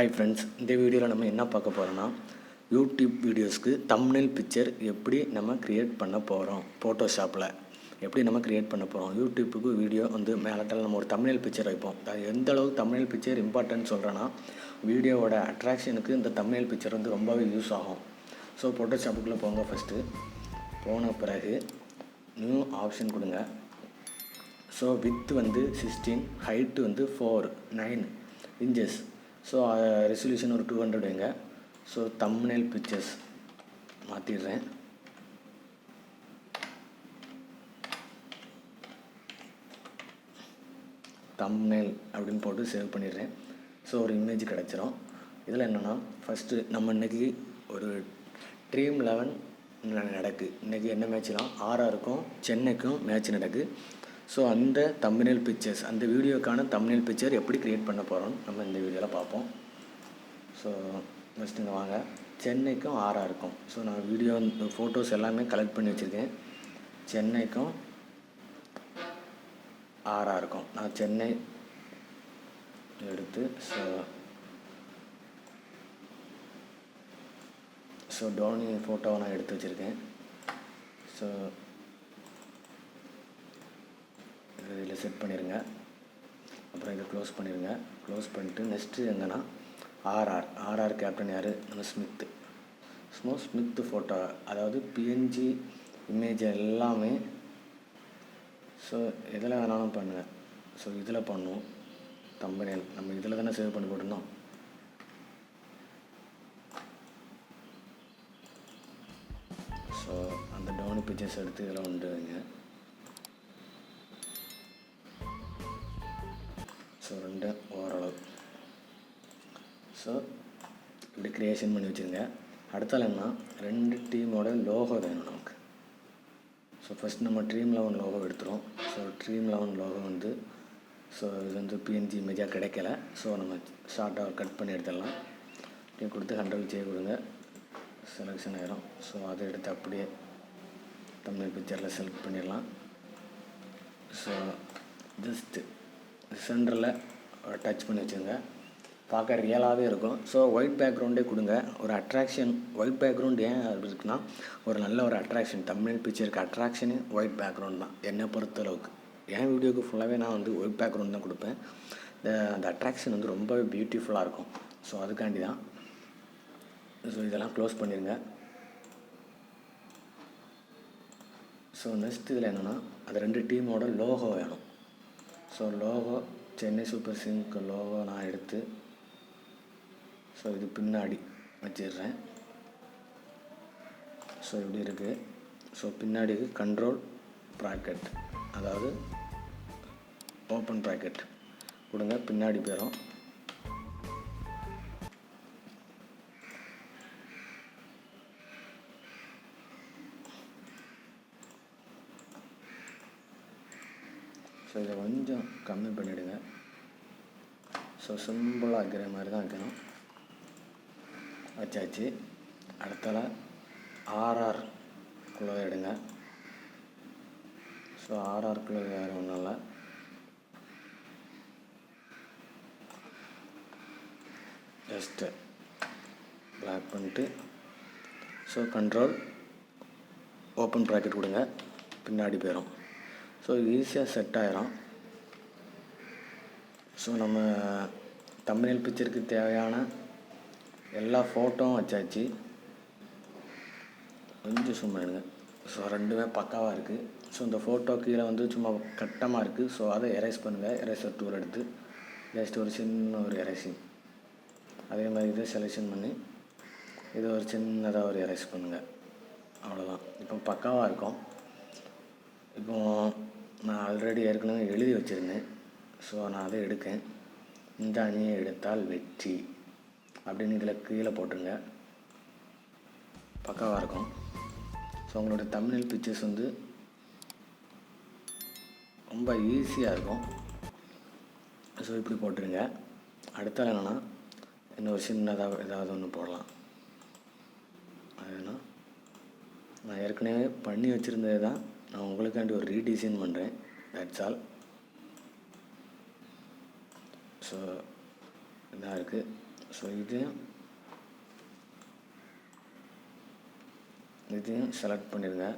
Hi friends, இந்த வீடியோவில் நம்ம என்ன பார்க்க போகிறோன்னா யூடியூப் வீடியோஸ்க்கு தம்ப்நெயில் பிக்சர் எப்படி நம்ம க்ரியேட் பண்ண போகிறோம். ஃபோட்டோஷாப்பில் எப்படி நம்ம க்ரியேட் பண்ண போகிறோம். யூடியூப்புக்கு வீடியோ வந்து மேலத்தில் நம்ம ஒரு தம்ப்நெயில் பிக்சர் வைப்போம். அது எந்த அளவுக்கு தம்ப்நெயில் பிக்சர் இம்பார்ட்டன்ட் சொல்கிறேன்னா, வீடியோவோட அட்ராக்ஷனுக்கு இந்த தம்ப்நெயில் பிக்சர் வந்து ரொம்பவே யூஸ் ஆகும். ஸோ ஃபோட்டோஷாப்புக்குள்ளே போங்க. ஃபஸ்ட்டு போன பிறகு நியூ ஆப்ஷன் கொடுங்க. ஸோ வித் வந்து 16, ஹைட்டு வந்து 9 இன்ச்சஸ். ஸோ ரெசல்யூஷன் ஒரு 200 வைங்க. ஸோ தம்ப்நெயில் பிக்சர்ஸ் மாற்றிடுறேன். தம்ப்நெயில் அப்படின்னு போட்டு சேவ் பண்ணிடுறேன். ஸோ ஒரு இமேஜ் கிடச்சிரும். இதில் என்னென்னா, ஃபஸ்ட்டு நம்ம இன்றைக்கி ஒரு ட்ரீம் 11 நடக்கு. இன்றைக்கி என்ன மேட்ச்லாம் ஆர்ஆருக்கும் சென்னைக்கும் மேட்ச் நடக்கு. ஸோ அந்த தம்ப்நெயில் பிக்சர்ஸ், அந்த வீடியோக்கான தம்ப்நெயில் பிக்சர் எப்படி க்ரியேட் பண்ண போகிறோம்னு நம்ம இந்த வீடியோவில் பார்ப்போம். ஸோ ஃபஸ்ட்டு இங்கே வாங்க. சென்னைக்கும் ஆர்ஆருக்கும் ஸோ நான் வீடியோ ஃபோட்டோஸ் எல்லாமே கலெக்ட் பண்ணி வச்சுருக்கேன். சென்னைக்கும் ஆர்ஆருக்கும் நான் சென்னை எடுத்து ஸோ டோனி ஃபோட்டோவை நான் எடுத்து வச்சுருக்கேன். ஸோ இதில் செட் பண்ணிடுங்க. அப்புறம் இதை க்ளோஸ் பண்ணிடுங்க. க்ளோஸ் பண்ணிட்டு நெக்ஸ்ட்டு எங்கன்னா ஆர்ஆர் கேப்டன் யார்? நம்ம ஸ்மித் ஃபோட்டோ, அதாவது பிஎன்ஜி இமேஜ் எல்லாமே. ஸோ இதில் வேணாலும் பண்ணுங்கள். ஸோ இதில் பண்ணுவோம். தம்ப்நெயில் நம்ம இதில் தானே சேவ் பண்ணி போட்டிருந்தோம். ஸோ அந்த டவுன் பிக்சர்ஸ் எடுத்து இதில் கொண்டு வைங்க. ஸோ ரெண்டு ஓரளவு ஸோ இப்படி க்ரியேஷன் பண்ணி வச்சுருங்க. அடுத்தால என்ன, ரெண்டு டீமோட லோகோ வேணும் நமக்கு. ஸோ ஃபஸ்ட் நம்ம ட்ரீம் 11 லோகோ எடுத்துகிறோம். ஸோ ட்ரீம் 11 லோகோ வந்து இது வந்து பிஎன்ஜி இமேஜாக கிடைக்கல. ஸோ நம்ம ஷார்ட்டாக கட் பண்ணி எடுத்துடலாம். இப்படி கொடுத்து 100 கொடுங்க. செலெக்ஷன் ஆகிரும். ஸோ அதை எடுத்து அப்படியே தம்ப்நெயில் பிக்சரில் செலக்ட் பண்ணிடலாம். ஸோ ஜஸ்ட்டு சென்டரில் டச் பண்ணி வச்சுருங்க. பார்க்க ரியலாகவே இருக்கும். ஸோ ஒயிட் பேக்ரவுண்டே கொடுங்க. ஒரு அட்ராக்ஷன். ஒயிட் பேக்ரவுண்ட் ஏன் அப்படி இருக்குன்னா, ஒரு நல்ல ஒரு அட்ராக்ஷன். தம்ப்நெயில் பிக்சருக்கு அட்ராக்ஷனு ஒயிட் பேக்ரவுண்ட் தான் என்னை பொறுத்தளவுக்கு. என் வீடியோக்கு ஃபுல்லாகவே நான் வந்து ஒயிட் பேக்ரவுண்ட் தான் கொடுப்பேன். அந்த அட்ராக்ஷன் வந்து ரொம்பவே பியூட்டிஃபுல்லாக இருக்கும். ஸோ அதுக்காண்டி தான். ஸோ இதெல்லாம் க்ளோஸ் பண்ணிடுங்க. ஸோ நெக்ஸ்ட் இதில் என்னென்னா, அது ரெண்டு டீமோட லோகோ வேணும். ஸோ லோகோ சென்னை சூப்பர் கிங்ஸ்க்கு லோகோ நான் எடுத்து ஸோ இது பின்னாடி வச்சிடுறேன். ஸோ இப்படி இருக்குது. ஸோ பின்னாடிக்கு கண்ட்ரோல் ப்ராக்கெட், அதாவது ஓப்பன் ப்ராக்கெட் கொடுங்க. பின்னாடி போயிடும். ஸோ இதை கொஞ்சம் கம்மி பண்ணிவிடுங்க. ஸோ சிம்பிளாக வைக்கிற மாதிரி தான் வைக்கணும். வச்சாச்சு. அடுத்தால ஆர்ஆர்க்குள்ளே எடுங்க. ஸோ ஆர்ஆர்க்குள்ளே வேறு ஒன்றும் இல்லை. ஜஸ்ட்டு பிளாக் பண்ணிட்டு ஸோ கண்ட்ரோல் ஓப்பன் ப்ராக்கெட் கொடுங்க. பின்னாடி போயிடும். ஸோ ஈஸியாக செட் ஆகிரும். ஸோ நம்ம தம்ப்நெயில் பிக்சருக்கு தேவையான எல்லா ஃபோட்டோவும் வச்சாச்சு. கொஞ்சம் சும்மா எடுங்க. ஸோ ரெண்டுமே பக்காவாக இருக்குது. ஸோ இந்த ஃபோட்டோ கீழே வந்து சும்மா கட்டமாக இருக்குது. ஸோ அதை எரேஸ் பண்ணுங்கள். எரேசர் டூல் எடுத்து ஜஸ்ட் ஒரு சின்ன ஒரு எரேசிங். அதே மாதிரி இதை செலெக்ஷன் பண்ணி இதை ஒரு சின்னதாக ஒரு எரேஸ் பண்ணுங்கள். அவ்வளோதான். இப்போ பக்காவாக இருக்கும். இப்போது நான் ஆல்ரெடி ஏற்கனவே எழுதி வச்சுருந்தேன். ஸோ நான் அதை எடுக்கேன். இந்த அணியை எடுத்தால் வெற்றி அப்படின்னு இதில் கீழே போட்டுருங்க. பக்காவாக இருக்கும். ஸோ உங்களோட தம்ப்நெயில் பிக்சர்ஸ் வந்து ரொம்ப ஈஸியாக இருக்கும். ஸோ இப்படி போட்டுருங்க. அடுத்தால என்னென்னா, இன்னொரு சின்னதாக ஏதாவது ஒன்று போடலாம். அதுனா நான் ஏற்கனவே பண்ணி வச்சுருந்தது தான். நான் உங்களுக்காண்டி ஒரு ரீடிசைன் பண்ணுறேன். That's all. ஸோ இதாக இருக்குது. ஸோ இதையும் செலக்ட் பண்ணிடுங்க.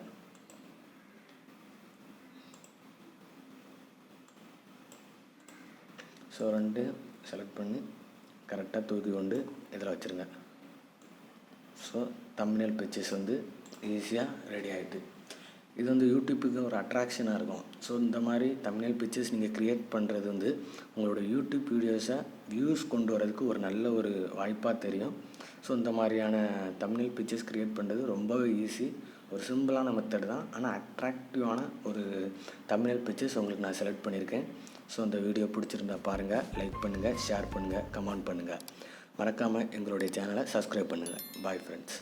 ஸோ 2 செலக்ட் பண்ணி கரெக்டாக தூக்கி கொண்டு இதில் வச்சுருங்க. ஸோ தம்ப்நெயில் பிக்சர்ஸ் வந்து ஈஸியாக ரெடி ஆகிட்டு. இது வந்து யூடியூப்புக்கு ஒரு அட்ராக்ஷனாக இருக்கும். ஸோ இந்த மாதிரி தம்ப்நெயில் பிக்சர்ஸ் நீங்கள் க்ரியேட் பண்ணுறது வந்து உங்களோட யூடியூப் வீடியோஸை வியூஸ் கொண்டு வரதுக்கு ஒரு நல்ல ஒரு வாய்ப்பாக தெரியும். ஸோ இந்த மாதிரியான தம்ப்நெயில் பிக்சர்ஸ் க்ரியேட் பண்ணுறது ரொம்பவே ஈஸி. ஒரு சிம்பிளான மெத்தட் தான், ஆனால் அட்ராக்டிவான ஒரு தம்ப்நெயில் பிக்சர்ஸ் உங்களுக்கு நான் செலக்ட் பண்ணியிருக்கேன். ஸோ இந்த வீடியோ பிடிச்சிருந்தா பாருங்கள், லைக் பண்ணுங்கள், ஷேர் பண்ணுங்கள், கமெண்ட் பண்ணுங்கள். மறக்காமல் எங்களுடைய சேனலை சப்ஸ்கிரைப் பண்ணுங்கள். Bye friends.